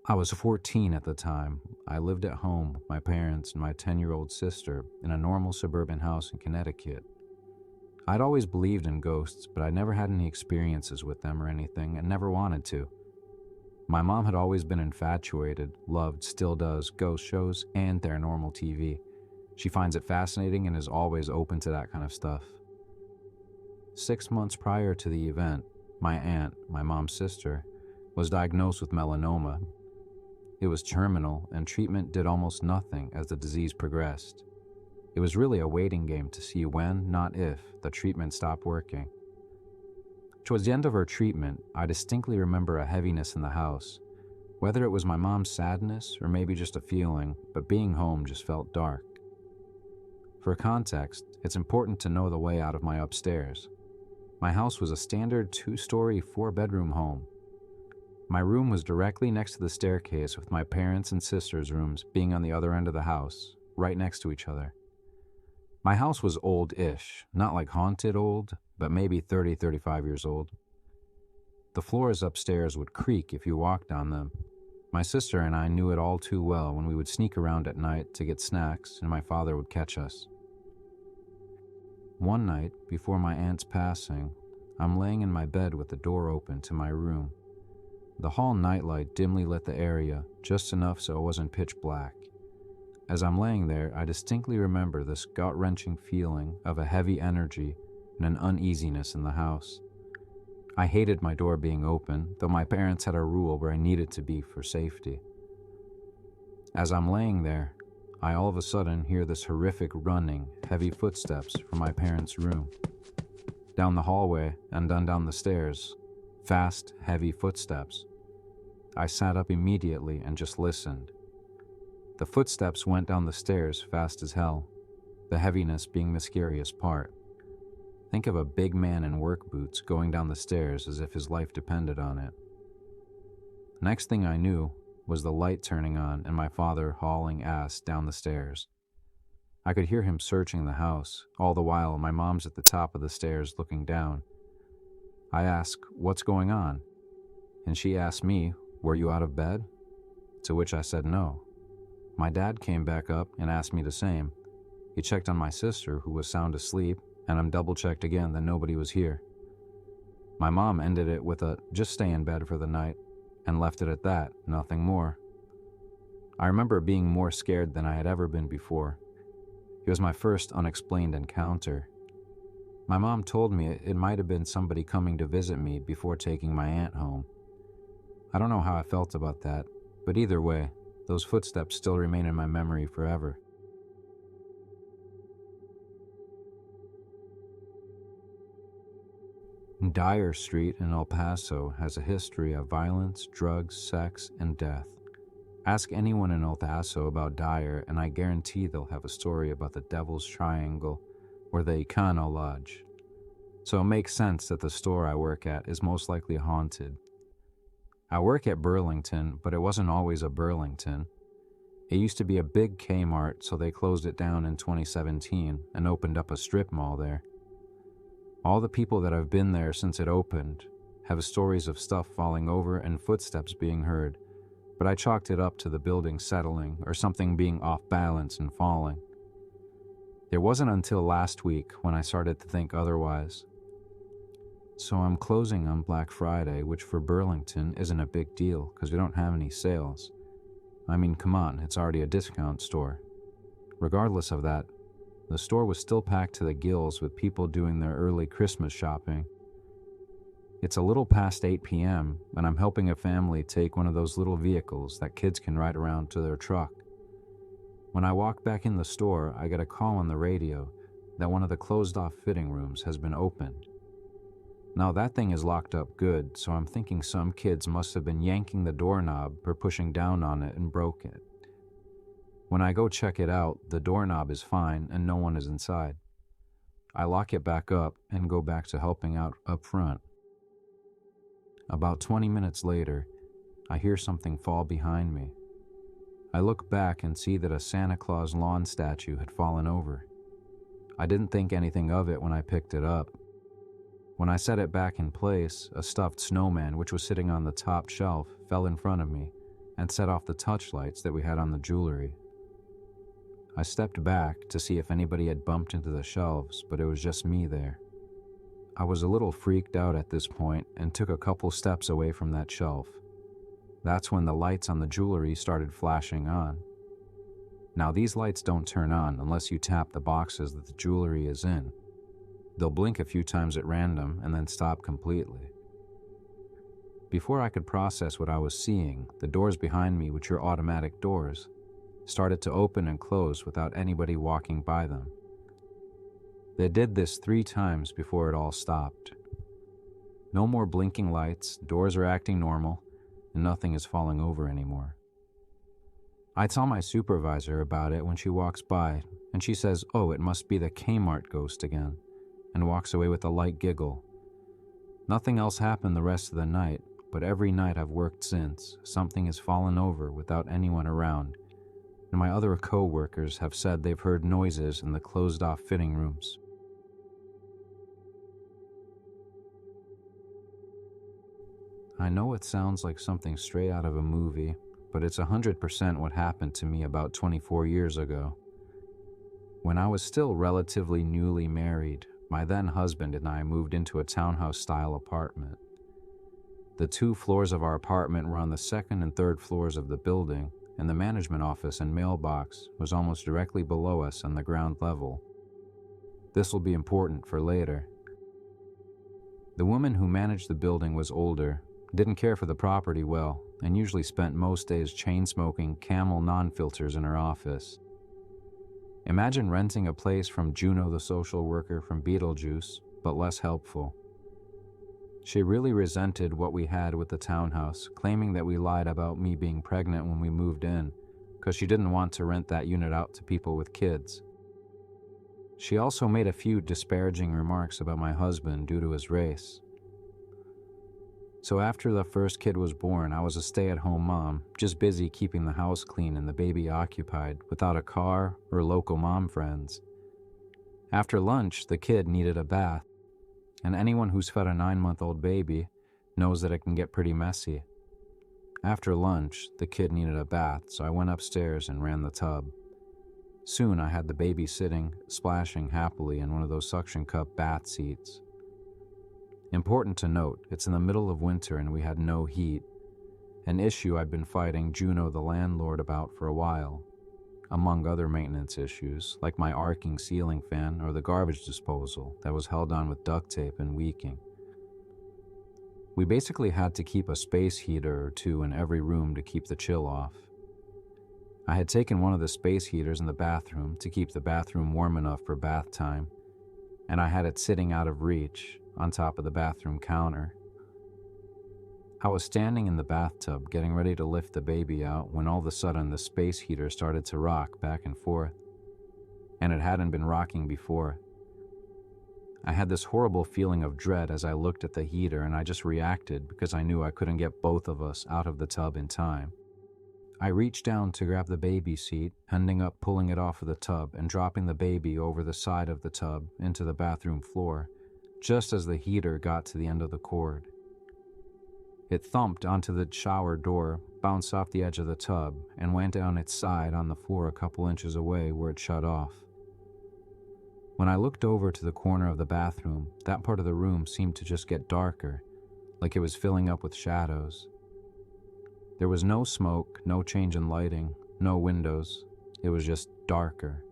I was 14 at the time. I lived at home with my parents and my 10-year-old sister in a normal suburban house in Connecticut. I'd always believed in ghosts, but I never had any experiences with them or anything and never wanted to. My mom had always been infatuated, loved, still does, ghost shows and paranormal TV. She finds it fascinating and is always open to that kind of stuff. 6 months prior to the event, my aunt, my mom's sister, was diagnosed with melanoma. It was terminal, and treatment did almost nothing as the disease progressed. It was really a waiting game to see when, not if, the treatment stopped working. Towards the end of her treatment, I distinctly remember a heaviness in the house. Whether it was my mom's sadness or maybe just a feeling, but being home just felt dark. For context, it's important to know the way out of my upstairs. My house was a standard 2-story, 4-bedroom home. My room was directly next to the staircase, with my parents' and sister's rooms being on the other end of the house, right next to each other. My house was old-ish, not like haunted old, but maybe 30, 35 years old. The floors upstairs would creak if you walked on them. My sister and I knew it all too well when we would sneak around at night to get snacks and my father would catch us. One night, before my aunt's passing, I'm laying in my bed with the door open to my room. The hall nightlight dimly lit the area, just enough so it wasn't pitch black. As I'm laying there, I distinctly remember this gut-wrenching feeling of a heavy energy and an uneasiness in the house. I hated my door being open, though my parents had a rule where I needed to be for safety. As I'm laying there, I all of a sudden hear this horrific running, heavy footsteps from my parents' room. Down the hallway and down the stairs. Fast, heavy footsteps. I sat up immediately and just listened. The footsteps went down the stairs fast as hell, the heaviness being the scariest part. Think of a big man in work boots going down the stairs as if his life depended on it. Next thing I knew was the light turning on and my father hauling ass down the stairs. I could hear him searching the house, all the while my mom's at the top of the stairs looking down. I ask, "What's going on?" And she asked me, "Were you out of bed?" To which I said no. My dad came back up and asked me the same. He checked on my sister, who was sound asleep, and I'm double-checked again that nobody was here. My mom ended it with a, "Just stay in bed for the night," and left it at that, nothing more. I remember being more scared than I had ever been before. It was my first unexplained encounter. My mom told me it might have been somebody coming to visit me before taking my aunt home. I don't know how I felt about that, but either way, those footsteps still remain in my memory forever. Dyer Street in El Paso has a history of violence, drugs, sex, and death. Ask anyone in El Paso about Dyer, and I guarantee they'll have a story about the Devil's Triangle or the Icano Lodge. So it makes sense that the store I work at is most likely haunted. I work at Burlington, but it wasn't always a Burlington. It used to be a big Kmart, so they closed it down in 2017 and opened up a strip mall there. All the people that have been there since it opened have stories of stuff falling over and footsteps being heard, but I chalked it up to the building settling or something being off balance and falling. It wasn't until last week when I started to think otherwise. So I'm closing on Black Friday, which for Burlington isn't a big deal because we don't have any sales. I mean, come on, it's already a discount store. Regardless of that, the store was still packed to the gills with people doing their early Christmas shopping. It's a little past 8 p.m., and I'm helping a family take one of those little vehicles that kids can ride around to their truck. When I walk back in the store, I get a call on the radio that one of the closed-off fitting rooms has been opened. Now that thing is locked up good, so I'm thinking some kids must have been yanking the doorknob or pushing down on it and broke it. When I go check it out, the doorknob is fine and no one is inside. I lock it back up and go back to helping out up front. About 20 minutes later, I hear something fall behind me. I look back and see that a Santa Claus lawn statue had fallen over. I didn't think anything of it when I picked it up. When I set it back in place, a stuffed snowman which was sitting on the top shelf fell in front of me, and set off the touch lights that we had on the jewelry. I stepped back to see if anybody had bumped into the shelves, but it was just me there. I was a little freaked out at this point and took a couple steps away from that shelf. That's when the lights on the jewelry started flashing on. Now, these lights don't turn on unless you tap the boxes that the jewelry is in. They'll blink a few times at random and then stop completely. Before I could process what I was seeing, the doors behind me, which are automatic doors, started to open and close without anybody walking by them. They did this 3 times before it all stopped. No more blinking lights, doors are acting normal, and nothing is falling over anymore. I tell my supervisor about it when she walks by, and she says, "Oh, it must be the Kmart ghost again," and walks away with a light giggle. Nothing else happened the rest of the night, but every night I've worked since, something has fallen over without anyone around, and my other co-workers have said they've heard noises in the closed-off fitting rooms. I know it sounds like something straight out of a movie, but it's 100% what happened to me about 24 years ago. When I was still relatively newly married, my then husband and I moved into a townhouse-style apartment. The 2 floors of our apartment were on the 2nd and 3rd floors of the building, and the management office and mailbox was almost directly below us on the ground level. This will be important for later. The woman who managed the building was older, didn't care for the property well, and usually spent most days chain-smoking Camel non-filters in her office. Imagine renting a place from Juno the social worker from Beetlejuice, but less helpful. She really resented what we had with the townhouse, claiming that we lied about me being pregnant when we moved in, because she didn't want to rent that unit out to people with kids. She also made a few disparaging remarks about my husband due to his race. So after the first kid was born, I was a stay-at-home mom, just busy keeping the house clean and the baby occupied, without a car or local mom friends. After lunch, the kid needed a bath, and anyone who's fed a 9-month-old baby knows that it can get pretty messy. After lunch, the kid needed a bath, so I went upstairs and ran the tub. Soon I had the baby sitting, splashing happily in one of those suction cup bath seats. Important to note, it's in the middle of winter and we had no heat, an issue I'd been fighting Juno the landlord about for a while, among other maintenance issues like my arcing ceiling fan or the garbage disposal that was held on with duct tape and leaking. We basically had to keep a space heater or 2 in every room to keep the chill off. I had taken one of the space heaters in the bathroom to keep the bathroom warm enough for bath time, and I had it sitting out of reach on top of the bathroom counter. I was standing in the bathtub getting ready to lift the baby out when all of a sudden the space heater started to rock back and forth, and it hadn't been rocking before. I had this horrible feeling of dread as I looked at the heater, and I just reacted because I knew I couldn't get both of us out of the tub in time. I reached down to grab the baby seat, ending up pulling it off of the tub and dropping the baby over the side of the tub into the bathroom floor, just as the heater got to the end of the cord. It thumped onto the shower door, bounced off the edge of the tub, and went down its side on the floor a couple inches away where it shut off. When I looked over to the corner of the bathroom, that part of the room seemed to just get darker, like it was filling up with shadows. There was no smoke, no change in lighting, no windows. It was just darker.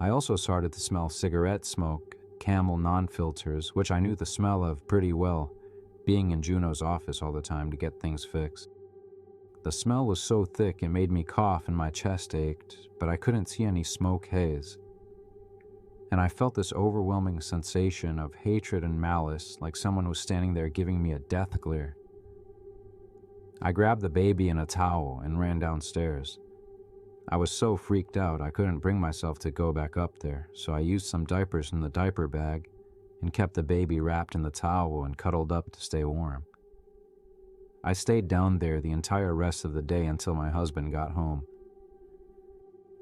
I also started to smell cigarette smoke, Camel non-filters, which I knew the smell of pretty well, being in Juno's office all the time to get things fixed. The smell was so thick it made me cough and my chest ached, but I couldn't see any smoke haze. And I felt this overwhelming sensation of hatred and malice, like someone was standing there giving me a death glare. I grabbed the baby in a towel and ran downstairs. I was so freaked out I couldn't bring myself to go back up there, so I used some diapers in the diaper bag and kept the baby wrapped in the towel and cuddled up to stay warm. I stayed down there the entire rest of the day until my husband got home.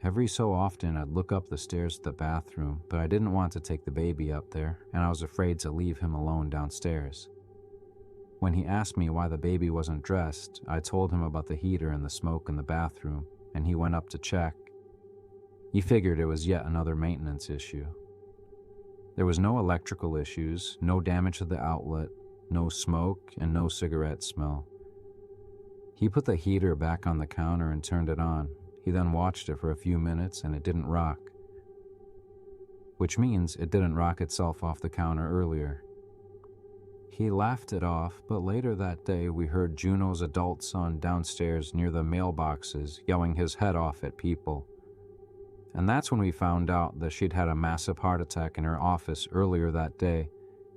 Every so often I'd look up the stairs to the bathroom, but I didn't want to take the baby up there, and I was afraid to leave him alone downstairs. When he asked me why the baby wasn't dressed, I told him about the heater and the smoke in the bathroom, and he went up to check. He figured it was yet another maintenance issue. There was no electrical issues, no damage to the outlet, no smoke, and no cigarette smell. He put the heater back on the counter and turned it on. He then watched it for a few minutes and it didn't rock, which means it didn't rock itself off the counter earlier. He laughed it off, but later that day we heard Juno's adult son downstairs near the mailboxes yelling his head off at people. And that's when we found out that she'd had a massive heart attack in her office earlier that day,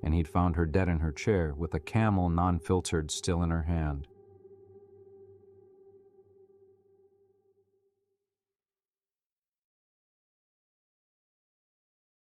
and he'd found her dead in her chair with a Camel non-filtered still in her hand.